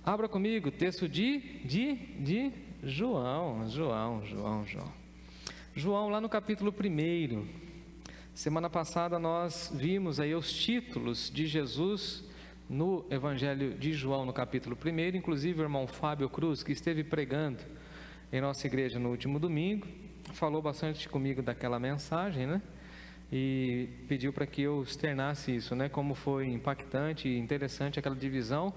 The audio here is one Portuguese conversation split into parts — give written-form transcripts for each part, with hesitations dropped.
Abra comigo, texto de João. João, lá no capítulo 1. Semana passada nós vimos aí os títulos de Jesus no Evangelho de João, no capítulo 1. Inclusive o irmão Fábio Cruz, que esteve pregando em nossa igreja no último domingo, falou bastante comigo daquela mensagem, né? E pediu para que eu externasse isso, né? Como foi impactante e interessante aquela divisão,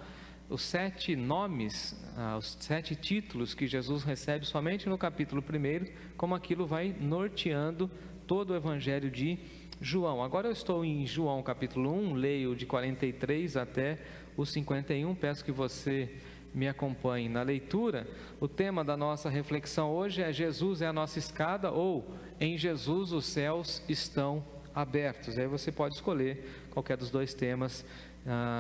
os 7 nomes, os 7 títulos que Jesus recebe somente no capítulo 1, como aquilo vai norteando todo o Evangelho de João. Agora eu estou em João capítulo 1, leio de 43 até o 51, peço que você me acompanhe na leitura. O tema da nossa reflexão hoje é: Jesus é a nossa escada, ou em Jesus os céus estão abertos. Aí você pode escolher qualquer dos dois temas,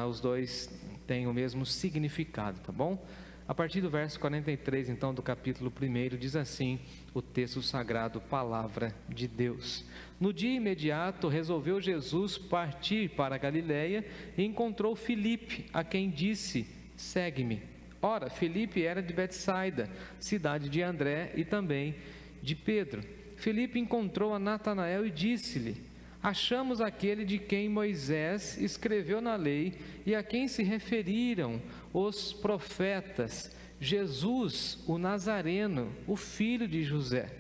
os dois têm o mesmo significado, tá bom? A partir do verso 43 então do capítulo 1 diz assim o texto sagrado, palavra de Deus: No dia imediato resolveu Jesus partir para a Galiléia e encontrou Filipe, a quem disse: segue-me. Ora, Filipe era de Betsaida, cidade de André e também de Pedro. Filipe encontrou a Natanael e disse-lhe: achamos aquele de quem Moisés escreveu na lei e a quem se referiram os profetas, Jesus, o Nazareno, o filho de José.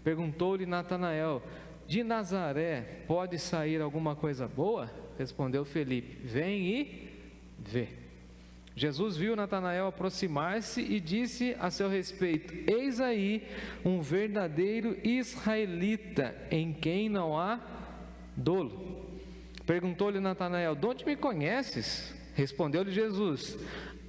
Perguntou-lhe Natanael: de Nazaré pode sair alguma coisa boa? Respondeu Filipe: vem e vê. Jesus viu Natanael aproximar-se e disse a seu respeito: eis aí um verdadeiro israelita, em quem não há dolo. Perguntou-lhe Natanael: de onde me conheces? Respondeu-lhe Jesus: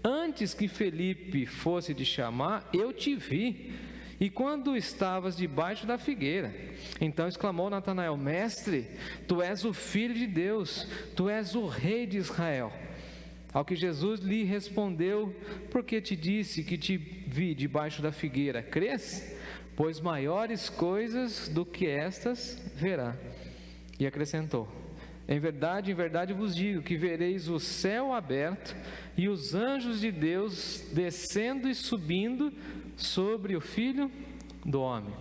antes que Felipe fosse te chamar, eu te vi, e quando estavas debaixo da figueira. Então exclamou Natanael: mestre, tu és o Filho de Deus, tu és o Rei de Israel. Ao que Jesus lhe respondeu: porque te disse que te vi debaixo da figueira, crês? Pois maiores coisas do que estas verá. E acrescentou: em verdade vos digo que vereis o céu aberto e os anjos de Deus descendo e subindo sobre o Filho do Homem.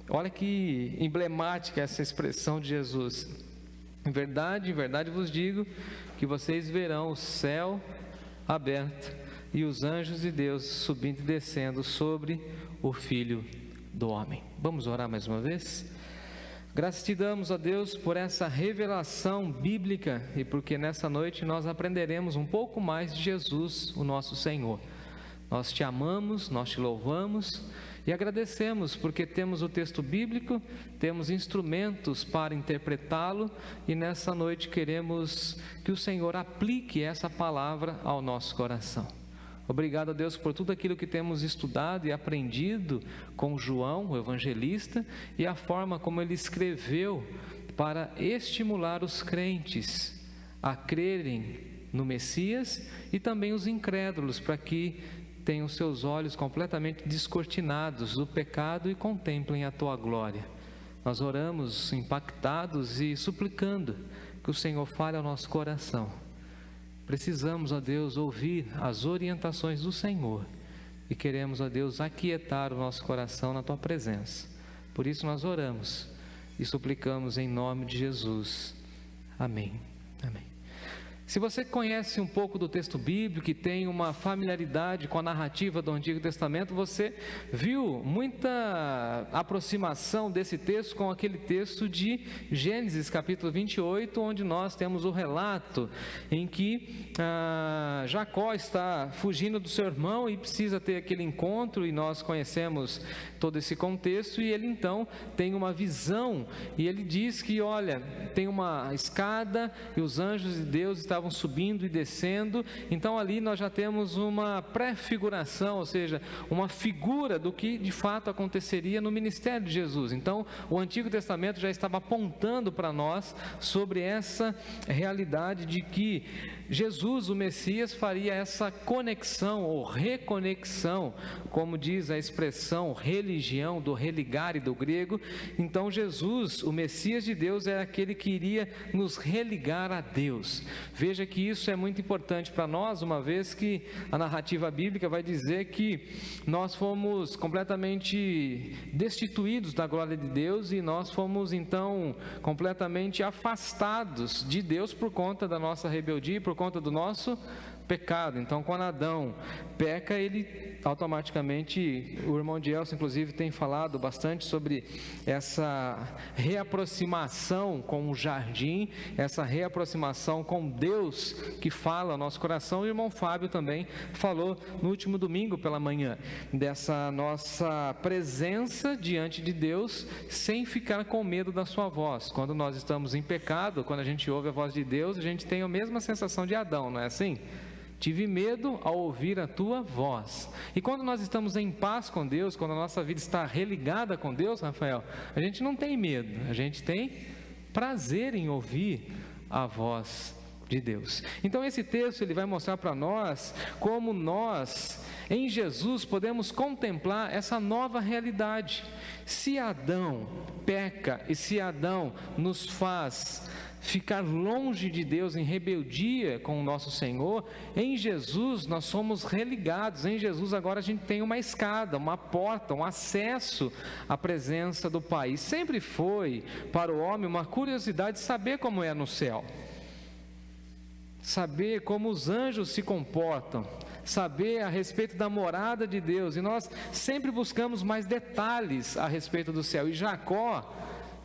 Olha que emblemática essa expressão de Jesus. Em verdade vos digo que vocês verão o céu aberto e os anjos de Deus subindo e descendo sobre o Filho do Homem. Vamos orar mais uma vez? Graças te damos, ó Deus, por essa revelação bíblica e porque nessa noite nós aprenderemos um pouco mais de Jesus, o nosso Senhor. Nós te amamos, nós te louvamos e agradecemos porque temos o texto bíblico, temos instrumentos para interpretá-lo e nessa noite queremos que o Senhor aplique essa palavra ao nosso coração. Obrigado a Deus por tudo aquilo que temos estudado e aprendido com João, o evangelista, e a forma como ele escreveu para estimular os crentes a crerem no Messias e também os incrédulos, para que tenham seus olhos completamente descortinados do pecado e contemplem a tua glória. Nós oramos impactados e suplicando que o Senhor fale ao nosso coração. Precisamos, ó Deus, ouvir as orientações do Senhor e queremos, ó Deus, aquietar o nosso coração na tua presença. Por isso nós oramos e suplicamos em nome de Jesus. Amém. Amém. Se você conhece um pouco do texto bíblico e tem uma familiaridade com a narrativa do Antigo Testamento, você viu muita aproximação desse texto com aquele texto de Gênesis capítulo 28, onde nós temos o relato em que Jacó está fugindo do seu irmão e precisa ter aquele encontro, e nós conhecemos todo esse contexto, e ele então tem uma visão, e ele diz que, olha, tem uma escada e os anjos de Deus estavam subindo e descendo. Então ali nós já temos uma prefiguração, ou seja, uma figura do que de fato aconteceria no ministério de Jesus. Então o Antigo Testamento já estava apontando para nós sobre essa realidade de que Jesus, o Messias, faria essa conexão ou reconexão, como diz a expressão religião, do religare do grego. Então Jesus, o Messias de Deus, é aquele que iria nos religar a Deus. Veja que isso é muito importante para nós, uma vez que a narrativa bíblica vai dizer que nós fomos completamente destituídos da glória de Deus e nós fomos então completamente afastados de Deus por conta da nossa rebeldia e por conta do nosso pecado. Então, quando Adão peca, ele automaticamente, o irmão Dielson inclusive tem falado bastante sobre essa reaproximação com o jardim, essa reaproximação com Deus que fala ao nosso coração. E o irmão Fábio também falou no último domingo pela manhã, dessa nossa presença diante de Deus, sem ficar com medo da sua voz. Quando nós estamos em pecado, quando a gente ouve a voz de Deus, a gente tem a mesma sensação de Adão, não é assim? Tive medo ao ouvir a tua voz. E quando nós estamos em paz com Deus, quando a nossa vida está religada com Deus, Rafael, a gente não tem medo, a gente tem prazer em ouvir a voz de Deus. Então esse texto ele vai mostrar para nós como nós, em Jesus, podemos contemplar essa nova realidade. Se Adão peca e se Adão nos faz ficar longe de Deus em rebeldia com o nosso Senhor, em Jesus nós somos religados. Em Jesus agora a gente tem uma escada, uma porta, um acesso à presença do Pai. E sempre foi para o homem uma curiosidade saber como é no céu, saber como os anjos se comportam, saber a respeito da morada de Deus. E nós sempre buscamos mais detalhes a respeito do céu. E Jacó,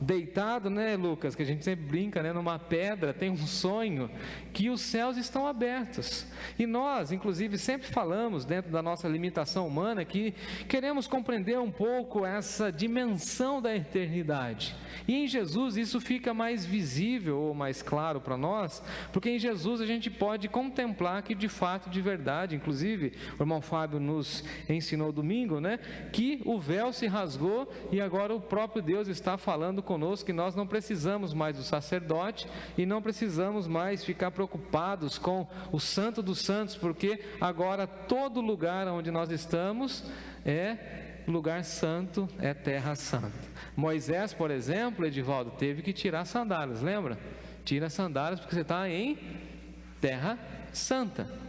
deitado, né, Lucas, que a gente sempre brinca, né, numa pedra, tem um sonho que os céus estão abertos. E nós, inclusive, sempre falamos, dentro da nossa limitação humana, que queremos compreender um pouco essa dimensão da eternidade. E em Jesus isso fica mais visível ou mais claro para nós, porque em Jesus a gente pode contemplar que de fato, de verdade, inclusive o irmão Fábio nos ensinou domingo, né, que o véu se rasgou e agora o próprio Deus está falando conosco que nós não precisamos mais do sacerdote e não precisamos mais ficar preocupados com o Santo dos Santos, porque agora todo lugar onde nós estamos é lugar santo, é terra santa. Moisés, por exemplo, Edivaldo, teve que tirar sandálias, lembra? Tira as sandálias porque você está em terra santa.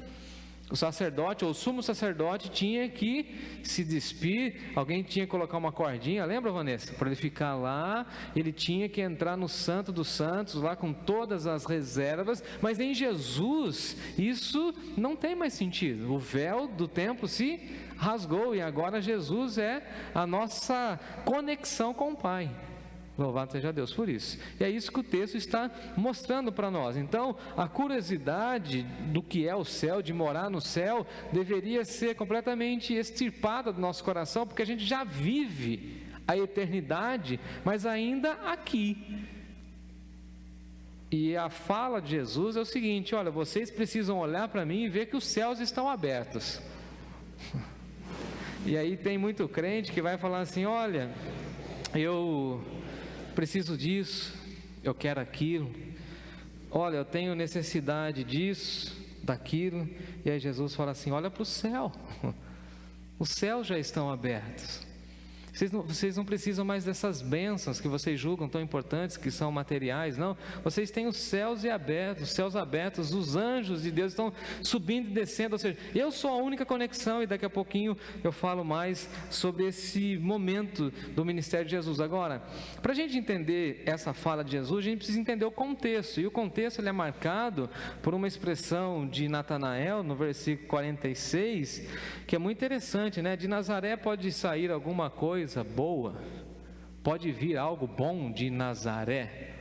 O sacerdote, ou o sumo sacerdote, tinha que se despir, alguém tinha que colocar uma cordinha, lembra, Vanessa? Para ele ficar lá, ele tinha que entrar no Santo dos Santos, lá com todas as reservas, mas em Jesus, isso não tem mais sentido. O véu do templo se rasgou e agora Jesus é a nossa conexão com o Pai. Louvado seja Deus por isso. E é isso que o texto está mostrando para nós. Então, a curiosidade do que é o céu, de morar no céu, deveria ser completamente extirpada do nosso coração, porque a gente já vive a eternidade, mas ainda aqui. E a fala de Jesus é o seguinte: olha, vocês precisam olhar para mim e ver que os céus estão abertos. E aí tem muito crente que vai falar assim: olha, eu preciso disso, eu quero aquilo, olha, eu tenho necessidade disso, daquilo. E aí Jesus fala assim: olha para o céu, os céus já estão abertos. Vocês não precisam mais dessas bênçãos que vocês julgam tão importantes, que são materiais, não. Vocês têm os céus abertos, os anjos de Deus estão subindo e descendo. Ou seja, eu sou a única conexão, e daqui a pouquinho eu falo mais sobre esse momento do ministério de Jesus. Agora, para a gente entender essa fala de Jesus, a gente precisa entender o contexto, e o contexto ele é marcado por uma expressão de Natanael, no versículo 46, que é muito interessante, né? De Nazaré pode sair alguma coisa boa, pode vir algo bom de Nazaré.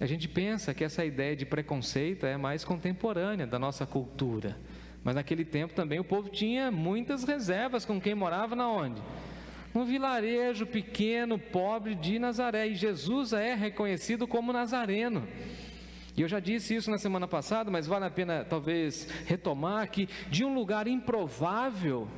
A gente pensa que essa ideia de preconceito é mais contemporânea da nossa cultura, mas naquele tempo também o povo tinha muitas reservas com quem morava na onde? Um vilarejo pequeno, pobre de Nazaré, e Jesus é reconhecido como nazareno. E eu já disse isso na semana passada, mas vale a pena talvez retomar, que de um lugar improvável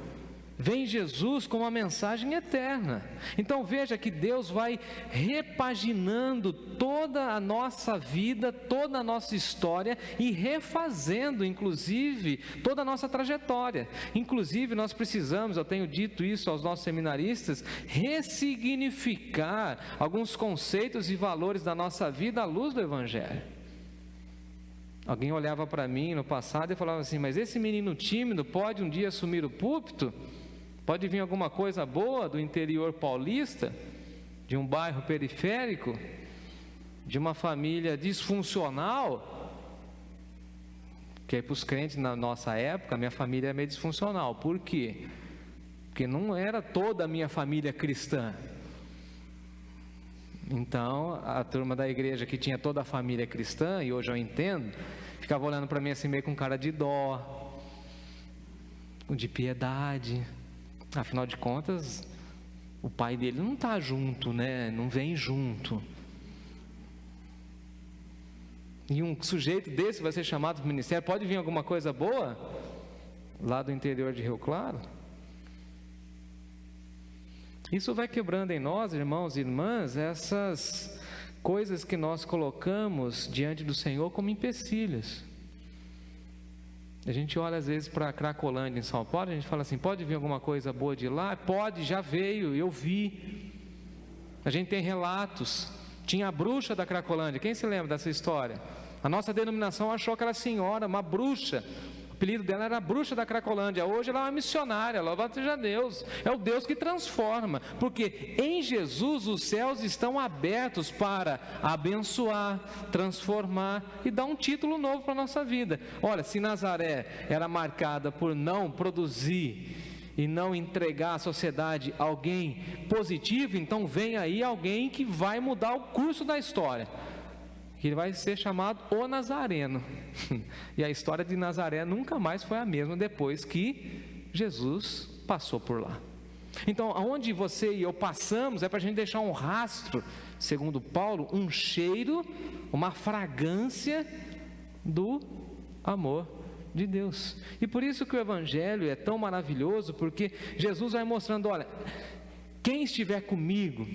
vem Jesus com uma mensagem eterna. Então veja que Deus vai repaginando toda a nossa vida, toda a nossa história, e refazendo inclusive toda a nossa trajetória. Inclusive nós precisamos, eu tenho dito isso aos nossos seminaristas, ressignificar alguns conceitos e valores da nossa vida à luz do Evangelho. Alguém olhava para mim no passado e falava assim: mas esse menino tímido pode um dia assumir o púlpito? Pode vir alguma coisa boa do interior paulista, de um bairro periférico, de uma família disfuncional? Porque para os crentes na nossa época, a minha família é meio disfuncional. Por quê? Porque não era toda a minha família cristã. Então, a turma da igreja que tinha toda a família cristã, e hoje eu entendo, ficava olhando para mim assim meio com cara de dó, de piedade. Afinal de contas, o pai dele não está junto, né? Não vem junto. E um sujeito desse vai ser chamado para o ministério, pode vir alguma coisa boa? Lá do interior de Rio Claro? Isso vai quebrando em nós, irmãos e irmãs, essas coisas que nós colocamos diante do Senhor como empecilhos. A gente olha às vezes para a Cracolândia em São Paulo, a gente fala assim: pode vir alguma coisa boa de lá? Pode, já veio, eu vi. A gente tem relatos. Tinha a bruxa da Cracolândia, quem se lembra dessa história? A nossa denominação achou aquela senhora uma bruxa. O apelido dela era a bruxa da Cracolândia. Hoje ela é uma missionária, louvado seja Deus. É o Deus que transforma, porque em Jesus os céus estão abertos para abençoar, transformar e dar um título novo para a nossa vida. Olha, se Nazaré era marcada por não produzir e não entregar à sociedade alguém positivo, então vem aí alguém que vai mudar o curso da história, que ele vai ser chamado o Nazareno. E a história de Nazaré nunca mais foi a mesma depois que Jesus passou por lá. Então, aonde você e eu passamos é para a gente deixar um rastro, segundo Paulo, um cheiro, uma fragrância do amor de Deus. E por isso que o Evangelho é tão maravilhoso, porque Jesus vai mostrando: olha, quem estiver comigo,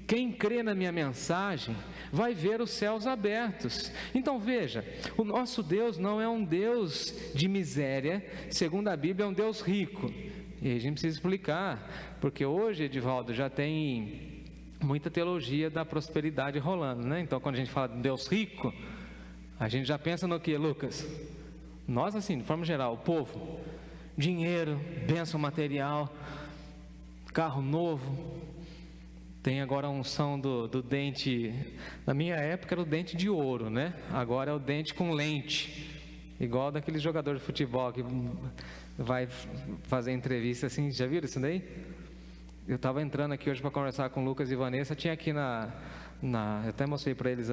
quem crê na minha mensagem, vai ver os céus abertos. Então veja, o nosso Deus não é um Deus de miséria, segundo a Bíblia é um Deus rico. E a gente precisa explicar, porque hoje, Edivaldo, já tem muita teologia da prosperidade rolando, né? Então quando a gente fala de Deus rico, a gente já pensa no que, Lucas? Nós assim, de forma geral, o povo, dinheiro, bênção material, carro novo. Tem agora a unção do dente. Na minha época era o dente de ouro, né? Agora é o dente com lente, igual daquele jogador de futebol que vai fazer entrevista assim. Já viram isso daí? Eu estava entrando aqui hoje para conversar com o Lucas e Vanessa. Tinha aqui eu até mostrei para eles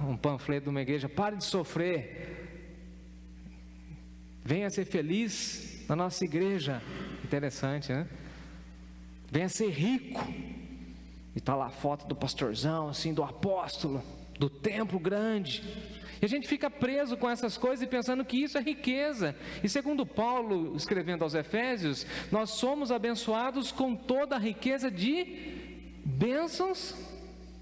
um panfleto de uma igreja: pare de sofrer, venha ser feliz na nossa igreja. Interessante, né? Venha ser rico. E está lá a foto do pastorzão, assim, do apóstolo, do templo grande. E a gente fica preso com essas coisas e pensando que isso é riqueza. E segundo Paulo, escrevendo aos Efésios, nós somos abençoados com toda a riqueza de bênçãos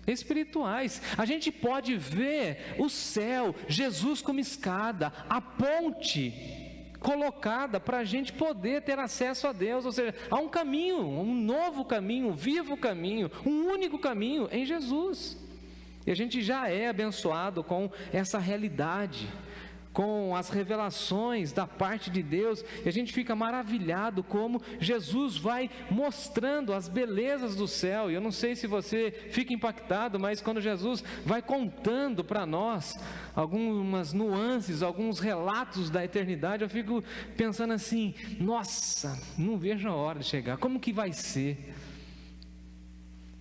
espirituais. A gente pode ver o céu, Jesus como escada, a ponte colocada para a gente poder ter acesso a Deus. Ou seja, há um caminho, um novo caminho, um vivo caminho, um único caminho em Jesus. E a gente já é abençoado com essa realidade, com as revelações da parte de Deus, e a gente fica maravilhado como Jesus vai mostrando as belezas do céu. E eu não sei se você fica impactado, mas quando Jesus vai contando para nós algumas nuances, alguns relatos da eternidade, eu fico pensando assim: nossa, não vejo a hora de chegar, como que vai ser?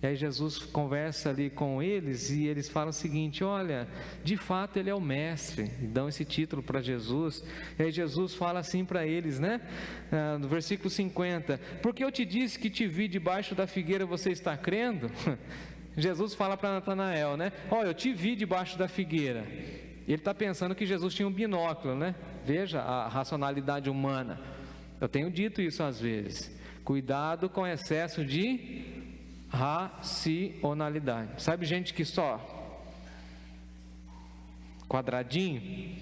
E aí Jesus conversa ali com eles e eles falam o seguinte: olha, de fato ele é o mestre, e dão esse título para Jesus. E aí Jesus fala assim para eles, né? No versículo 50: porque eu te disse que te vi debaixo da figueira, você está crendo? Jesus fala para Natanael, né? Olha, eu te vi debaixo da figueira. Ele está pensando que Jesus tinha um binóculo, né? Veja a racionalidade humana. Eu tenho dito isso às vezes: cuidado com excesso de racionalidade. Sabe gente que só quadradinho?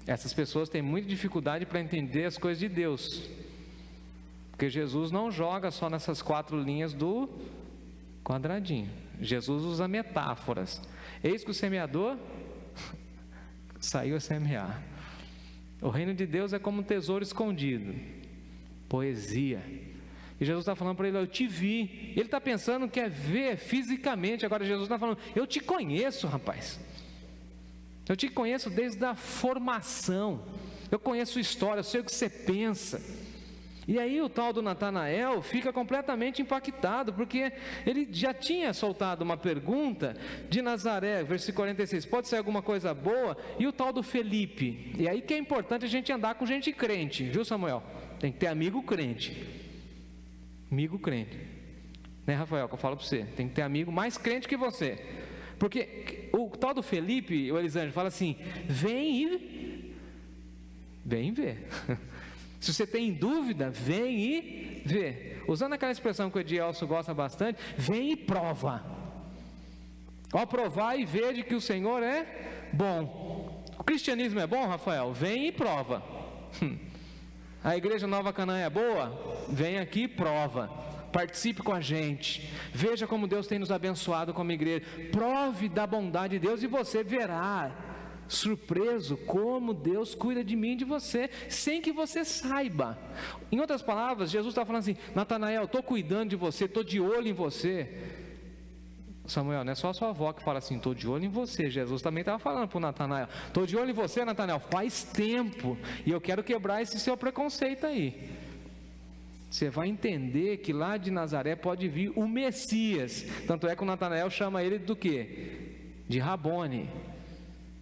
Essas pessoas têm muita dificuldade para entender as coisas de Deus, porque Jesus não joga só nessas 4 linhas do quadradinho. Jesus usa metáforas. Eis que o semeador Saiu a semear. O reino de Deus é como um tesouro escondido. Poesia. E Jesus está falando para ele: eu te vi. Ele está pensando que é ver fisicamente. Agora Jesus está falando: eu te conheço, rapaz. Eu te conheço desde a formação. Eu conheço a história, eu sei o que você pensa. E aí o tal do Natanael fica completamente impactado, porque ele já tinha soltado uma pergunta de Nazaré, versículo 46, pode ser alguma coisa boa? E o tal do Felipe. E aí que é importante a gente andar com gente crente, viu, Samuel? Tem que ter amigo crente. Amigo crente. Né, Rafael, que eu falo para você, tem que ter amigo mais crente que você. Porque o tal do Felipe, o Elisângelo, fala assim: vem ver. Se você tem dúvida, vem e vê. Usando aquela expressão que o Edielso gosta bastante: vem e prova. Ao provar e ver de que o Senhor é bom. O cristianismo é bom, Rafael? Vem e prova. A igreja Nova Canaã é boa? Vem aqui e prova. Participe com a gente. Veja como Deus tem nos abençoado como igreja. Prove da bondade de Deus e você verá, surpreso, como Deus cuida de mim e de você, sem que você saiba. Em outras palavras, Jesus está falando assim: Natanael, estou cuidando de você, estou de olho em você. Samuel, não é só a sua avó que fala assim: estou de olho em você. Jesus também estava falando para o Natanael: estou de olho em você, Natanael, faz tempo, e eu quero quebrar esse seu preconceito aí. Você vai entender que lá de Nazaré pode vir o Messias. Tanto é que o Natanael chama ele do quê? De Rabone.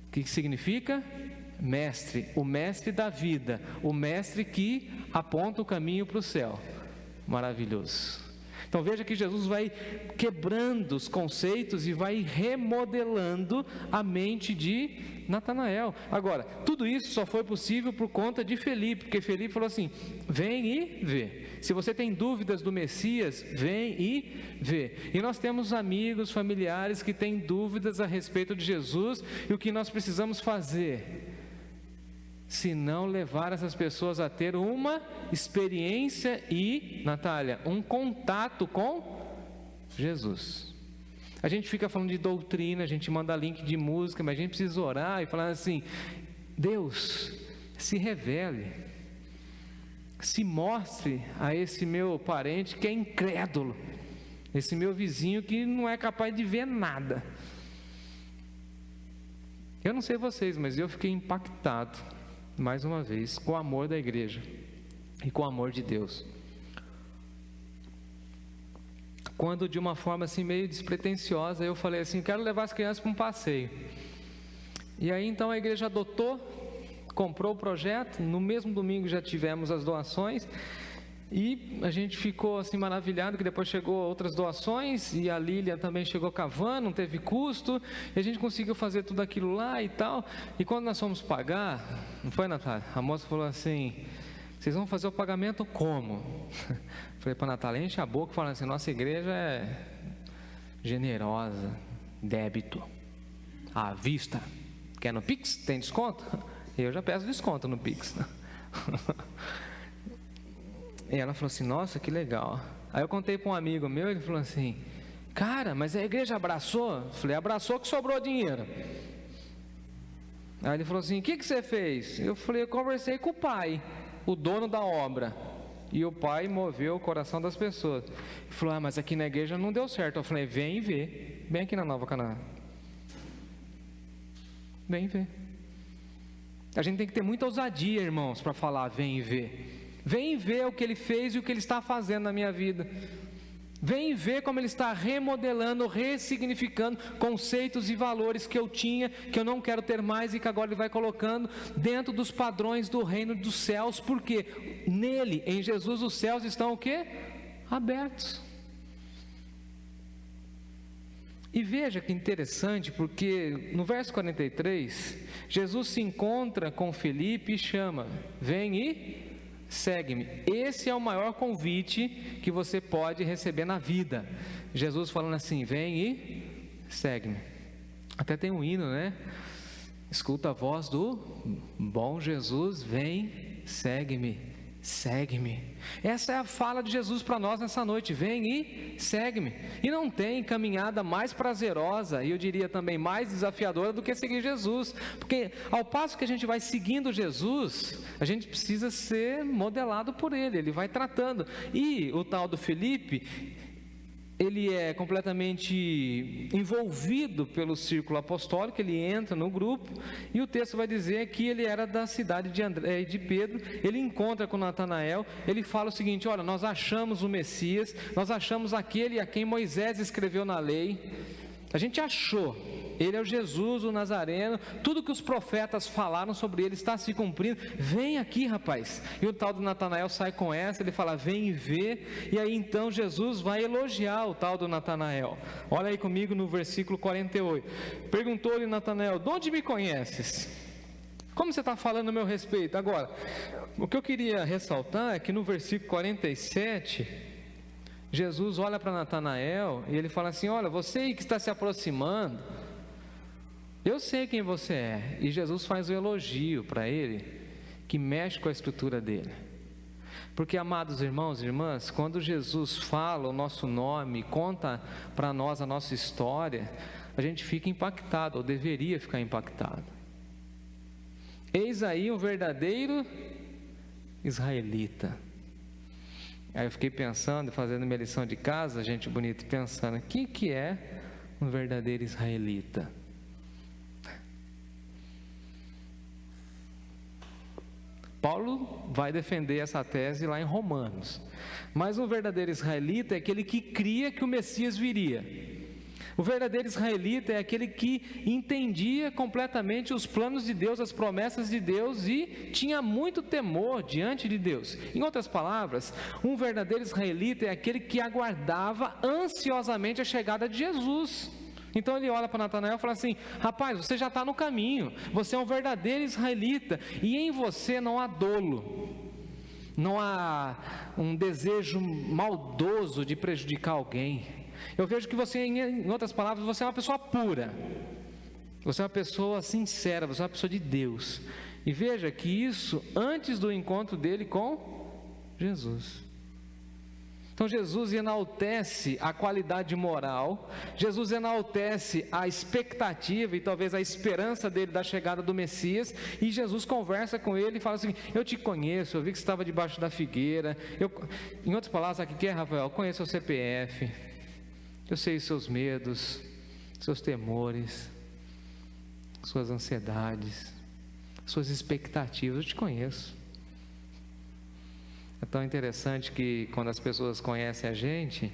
O que significa? Mestre, o mestre da vida, o mestre que aponta o caminho para o céu. Maravilhoso. Então veja que Jesus vai quebrando os conceitos e vai remodelando a mente de Natanael. Agora, tudo isso só foi possível por conta de Felipe, porque Felipe falou assim: vem e vê. Se você tem dúvidas do Messias, vem e vê. E nós temos amigos, familiares que têm dúvidas a respeito de Jesus, e o que nós precisamos fazer? Se não levar essas pessoas a ter uma experiência e, Natália, um contato com Jesus. A gente fica falando de doutrina, a gente manda link de música, mas a gente precisa orar e falar assim: Deus, se revele, se mostre a esse meu parente que é incrédulo, esse meu vizinho que não é capaz de ver nada. Eu não sei vocês, mas eu fiquei impactado, mais uma vez, com o amor da igreja e com o amor de Deus. Quando de uma forma assim meio despretensiosa, eu falei assim: quero levar as crianças para um passeio. E aí então a igreja adotou, comprou o projeto, no mesmo domingo já tivemos as doações, e a gente ficou assim maravilhado que depois chegou outras doações, e a Lília também chegou cavando, não teve custo, e a gente conseguiu fazer tudo aquilo lá e tal. E quando nós fomos pagar, não foi, Natália? A moça falou assim: vocês vão fazer o pagamento como? Falei para a Natália: enche a boca falando assim: nossa igreja é generosa, débito, à vista. Quer no Pix? Tem desconto? Eu já peço desconto no Pix. E ela falou assim: nossa, que legal. Aí eu contei para um amigo meu, ele falou assim: cara, mas a igreja abraçou? Eu falei: abraçou que sobrou dinheiro. Aí ele falou assim: o que você fez? Eu falei: eu conversei com o pai, o dono da obra, e o pai moveu o coração das pessoas. Ele falou: ah, mas aqui na igreja não deu certo. Eu falei: vem e vê, vem aqui na Nova Canaã, vem ver. A gente tem que ter muita ousadia, irmãos, para falar: vem e vê. Vem ver o que Ele fez e o que Ele está fazendo na minha vida. Vem ver como Ele está remodelando, ressignificando conceitos e valores que eu tinha, que eu não quero ter mais, e que agora Ele vai colocando dentro dos padrões do reino dos céus. Porque nele, em Jesus, os céus estão o quê? Abertos. E veja que interessante, porque no verso 43, Jesus se encontra com Felipe e chama: vem e segue-me. Esse é o maior convite que você pode receber na vida. Jesus falando assim: vem e segue-me. Até tem um hino, né? Escuta a voz do bom Jesus, vem, segue-me, segue-me. Essa é a fala de Jesus para nós nessa noite: vem e segue-me. E não tem caminhada mais prazerosa, e eu diria também mais desafiadora, do que seguir Jesus, porque ao passo que a gente vai seguindo Jesus, a gente precisa ser modelado por Ele, Ele vai tratando. E o tal do Felipe, ele é completamente envolvido pelo círculo apostólico, ele entra no grupo, e o texto vai dizer que ele era da cidade de André e de Pedro. Ele encontra com Natanael, ele fala o seguinte: olha, nós achamos o Messias, nós achamos aquele a quem Moisés escreveu na lei, a gente achou, ele é o Jesus, o Nazareno, tudo que os profetas falaram sobre ele está se cumprindo, vem aqui, rapaz. E o tal do Natanael sai com essa, ele fala: vem e vê. E aí então Jesus vai elogiar o tal do Natanael. Olha aí comigo no versículo 48. Perguntou-lhe Natanael: de onde me conheces? Como você está falando a meu respeito? Agora, o que eu queria ressaltar é que no versículo 47... Jesus olha para Natanael e ele fala assim: olha, você aí que está se aproximando, eu sei quem você é. E Jesus faz um elogio para ele, que mexe com a estrutura dele. Porque, amados irmãos e irmãs, quando Jesus fala o nosso nome, conta para nós a nossa história, a gente fica impactado, ou deveria ficar impactado. Eis aí um verdadeiro israelita. Aí eu fiquei pensando, fazendo minha lição de casa, gente bonita, pensando: o que é um verdadeiro israelita? Paulo vai defender essa tese lá em Romanos. Mas um verdadeiro israelita é aquele que cria que o Messias viria. O verdadeiro israelita é aquele que entendia completamente os planos de Deus, as promessas de Deus, e tinha muito temor diante de Deus. Em outras palavras, um verdadeiro israelita é aquele que aguardava ansiosamente a chegada de Jesus. Então ele olha para Natanael e fala assim: rapaz, você já está no caminho, você é um verdadeiro israelita, e em você não há dolo, não há um desejo maldoso de prejudicar alguém. Eu vejo que você, em outras palavras, você é uma pessoa pura, você é uma pessoa sincera, você é uma pessoa de Deus. E veja que isso antes do encontro dele com Jesus. Então Jesus enaltece a qualidade moral, Jesus enaltece a expectativa e talvez a esperança dele da chegada do Messias, e Jesus conversa com ele e fala assim: eu te conheço, eu vi que você estava debaixo da figueira. Em outras palavras, sabe o que é, Rafael? Eu conheço o CPF, eu sei os seus medos, seus temores, suas ansiedades, suas expectativas, eu te conheço. É tão interessante que quando as pessoas conhecem a gente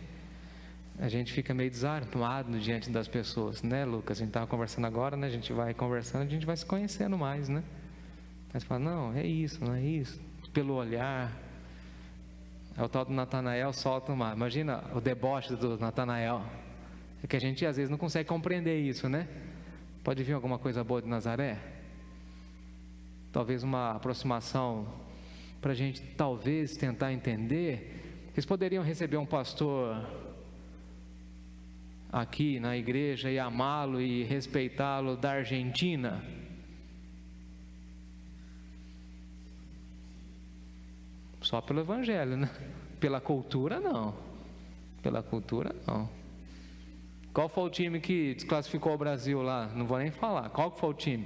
fica meio desarmado diante das pessoas, né, Lucas? A gente estava conversando agora, né? A gente vai conversando, a gente vai se conhecendo mais, né? Aí você fala: não, é isso, não é isso, pelo olhar. É o tal do Natanael, solta uma. Imagina o deboche do Natanael. É que a gente às vezes não consegue compreender isso, né? Pode vir alguma coisa boa de Nazaré? Talvez uma aproximação para a gente talvez tentar entender. Vocês poderiam receber um pastor aqui na igreja e amá-lo e respeitá-lo da Argentina? Só pelo evangelho, né? Pela cultura não. Pela cultura não. Qual foi o time que desclassificou o Brasil lá? Não vou nem falar. Qual foi o time?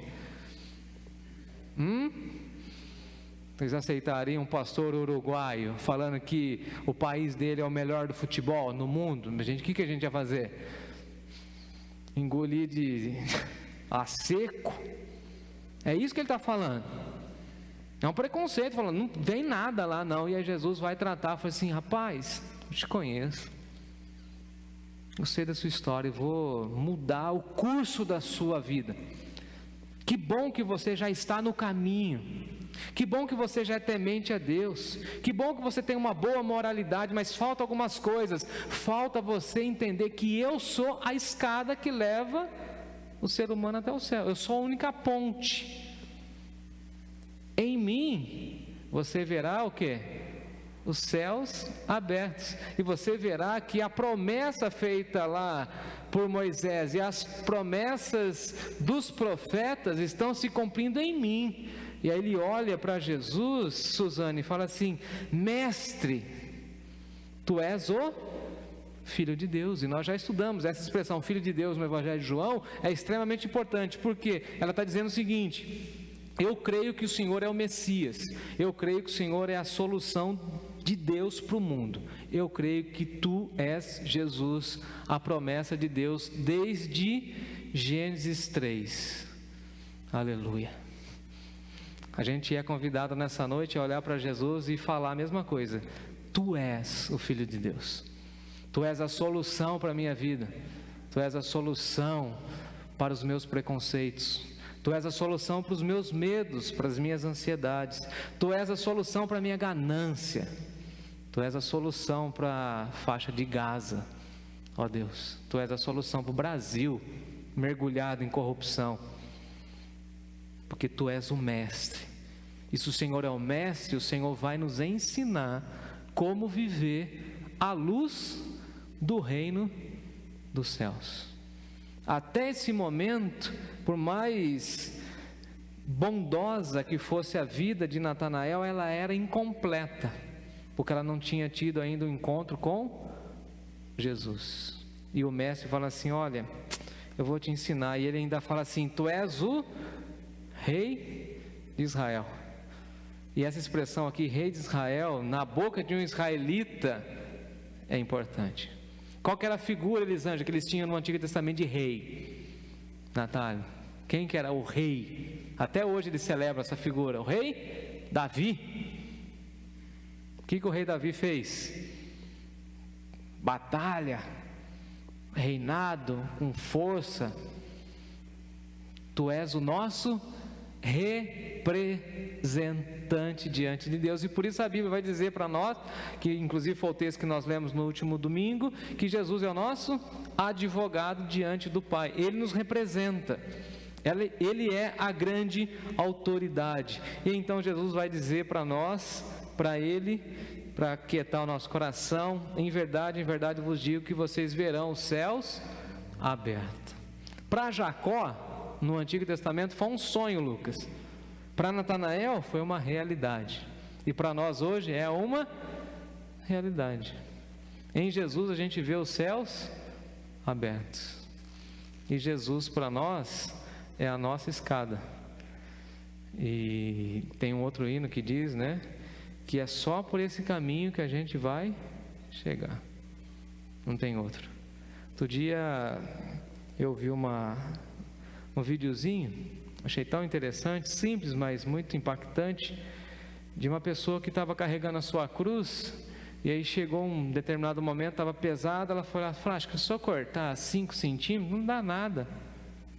Vocês aceitariam um pastor uruguaio falando que o país dele é o melhor do futebol no mundo? O que a gente ia fazer? Engolir a seco? É isso que ele está falando. É um preconceito, falando: não vem nada lá não. E aí Jesus vai tratar, fala assim: rapaz, eu te conheço, eu sei da sua história, eu vou mudar o curso da sua vida. Que bom que você já está no caminho, que bom que você já é temente a Deus, que bom que você tem uma boa moralidade, mas falta algumas coisas. Falta você entender que eu sou a escada que leva o ser humano até o céu, eu sou a única ponte. Em mim você verá o quê? Os céus abertos, e você verá que a promessa feita lá por Moisés e as promessas dos profetas estão se cumprindo em mim. E aí ele olha para Jesus, Suzane, e fala assim: mestre, tu és o Filho de Deus. E nós já estudamos essa expressão, Filho de Deus, no Evangelho de João, é extremamente importante, porque ela está dizendo o seguinte: eu creio que o Senhor é o Messias, eu creio que o Senhor é a solução de Deus para o mundo, eu creio que tu és Jesus, a promessa de Deus desde Gênesis 3, aleluia. A gente é convidado nessa noite a olhar para Jesus e falar a mesma coisa: tu és o Filho de Deus, tu és a solução para a minha vida, tu és a solução para os meus preconceitos, tu és a solução para os meus medos, para as minhas ansiedades, tu és a solução para a minha ganância, tu és a solução para a faixa de Gaza, ó Deus, tu és a solução para o Brasil mergulhado em corrupção, porque tu és o mestre. E se o Senhor é o mestre, o Senhor vai nos ensinar como viver à luz do reino dos céus. Até esse momento, por mais bondosa que fosse a vida de Natanael, ela era incompleta, porque ela não tinha tido ainda um encontro com Jesus. E o mestre fala assim: olha, eu vou te ensinar. E ele ainda fala assim: tu és o rei de Israel. E essa expressão aqui, rei de Israel, na boca de um israelita, é importante. Qual que era a figura, Elisângela, que eles tinham no Antigo Testamento de rei? Natália, quem que era o rei? Até hoje eles celebram essa figura, o rei Davi. O que o rei Davi fez? Batalha, reinado com força. Tu és o nosso representante diante de Deus, e por isso a Bíblia vai dizer para nós, que inclusive foi o texto que nós lemos no último domingo, que Jesus é o nosso advogado diante do Pai. Ele nos representa, ele é a grande autoridade. E então Jesus vai dizer para nós, para ele, para aquietar o nosso coração: em verdade vos digo que vocês verão os céus abertos. Para Jacó, no Antigo Testamento, foi um sonho, Lucas. Para Natanael foi uma realidade, e para nós hoje é uma realidade. Em Jesus a gente vê os céus abertos, e Jesus para nós é a nossa escada. E tem um outro hino que diz, né, que é só por esse caminho que a gente vai chegar, não tem outro. Outro dia eu vi um videozinho, achei tão interessante, simples, mas muito impactante, de uma pessoa que estava carregando a sua cruz, e aí chegou um determinado momento, estava pesada, ela foi lá, falou: acho que se eu cortar 5 centímetros, não dá nada.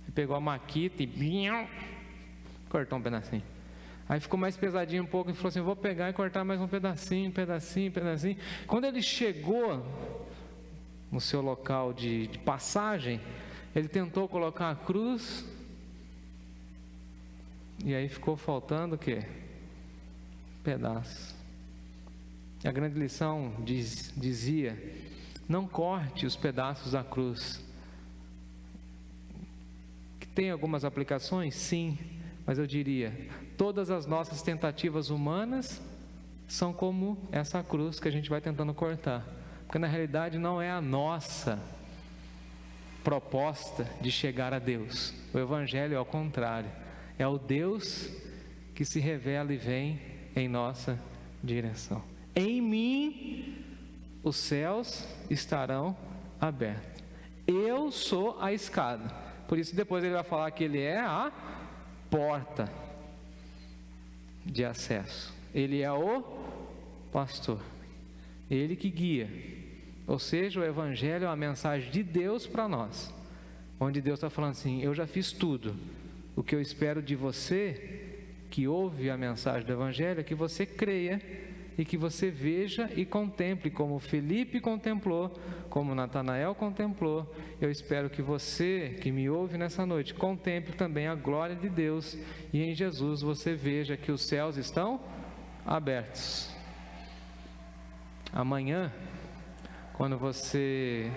Ele pegou a maquita e cortou um pedacinho. Aí ficou mais pesadinho um pouco, e falou assim: vou pegar e cortar mais um pedacinho. Quando ele chegou no seu local de passagem, ele tentou colocar a cruz, e aí ficou faltando o quê? Pedaço. A grande lição dizia: não corte os pedaços da cruz. Que tem algumas aplicações? Sim, mas eu diria, todas as nossas tentativas humanas são como essa cruz que a gente vai tentando cortar, porque na realidade não é a nossa proposta de chegar a Deus. O Evangelho é ao contrário, é o Deus que se revela e vem em nossa direção. Em mim os céus estarão abertos, eu sou a escada. Por isso depois ele vai falar que ele é a porta de acesso, ele é o pastor, ele que guia. Ou seja, o Evangelho é uma mensagem de Deus para nós, onde Deus está falando assim: eu já fiz tudo, o que eu espero de você que ouve a mensagem do Evangelho é que você creia, e que você veja e contemple, como Felipe contemplou, como Natanael contemplou. Eu espero que você que me ouve nessa noite contemple também a glória de Deus, e em Jesus você veja que os céus estão abertos. Amanhã, quando você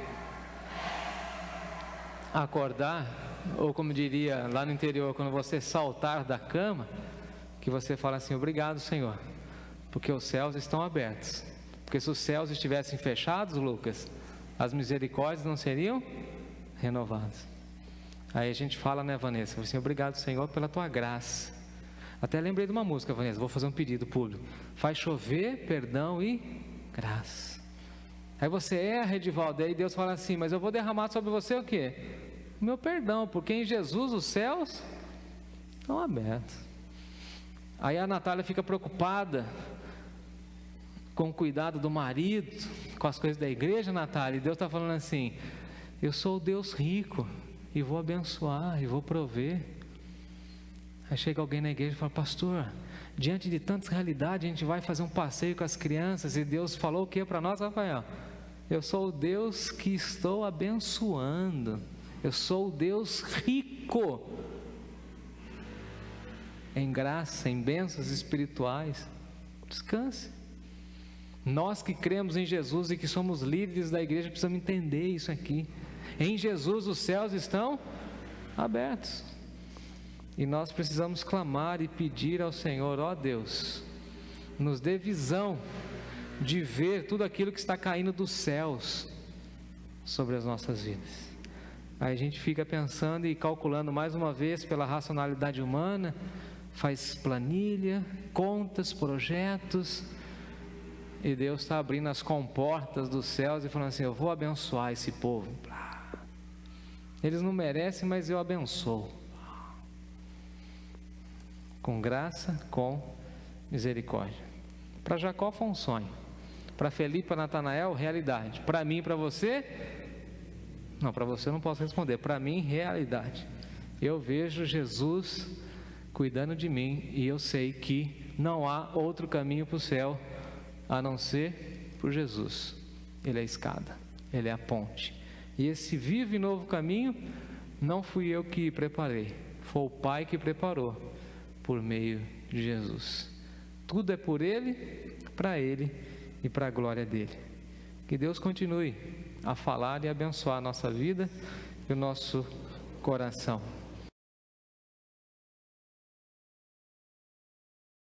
acordar, ou como diria lá no interior, quando você saltar da cama, que você fala assim: obrigado, Senhor, porque os céus estão abertos. Porque se os céus estivessem fechados, Lucas, as misericórdias não seriam renovadas. Aí a gente fala, né, Vanessa? Assim, obrigado, Senhor, pela tua graça. Até lembrei de uma música, Vanessa, vou fazer um pedido público. Faz chover, perdão e graça. Aí você erra, Edivaldo, aí Deus fala assim: mas eu vou derramar sobre você o quê? O meu perdão, porque em Jesus os céus estão abertos. Aí a Natália fica preocupada com o cuidado do marido, com as coisas da igreja, Natália, e Deus está falando assim: eu sou o Deus rico, e vou abençoar, e vou prover. Aí chega alguém na igreja e fala: pastor, diante de tantas realidades, a gente vai fazer um passeio com as crianças, e Deus falou o que para nós, Rafael? Eu sou o Deus que estou abençoando, eu sou o Deus rico em graça, em bênçãos espirituais. Descanse. Nós que cremos em Jesus e que somos líderes da igreja precisamos entender isso aqui. Em Jesus os céus estão abertos, e nós precisamos clamar e pedir ao Senhor: ó Deus, nos dê visão de ver tudo aquilo que está caindo dos céus sobre as nossas vidas. Aí a gente fica pensando e calculando mais uma vez pela racionalidade humana, faz planilha, contas, projetos, e Deus está abrindo as comportas dos céus e falando assim: eu vou abençoar esse povo. Eles não merecem, mas eu abençoo. Com graça, com misericórdia. Para Jacó foi um sonho. Para Felipe, para Natanael, realidade. Para mim e para você? Não, para você eu não posso responder. Para mim, realidade. Eu vejo Jesus cuidando de mim, e eu sei que não há outro caminho para o céu a não ser por Jesus. Ele é a escada, Ele é a ponte. E esse vivo e novo caminho não fui eu que preparei, foi o Pai que preparou por meio de Jesus. Tudo é por Ele, para Ele e para a glória dEle. Que Deus continue a falar e abençoar a nossa vida e o nosso coração.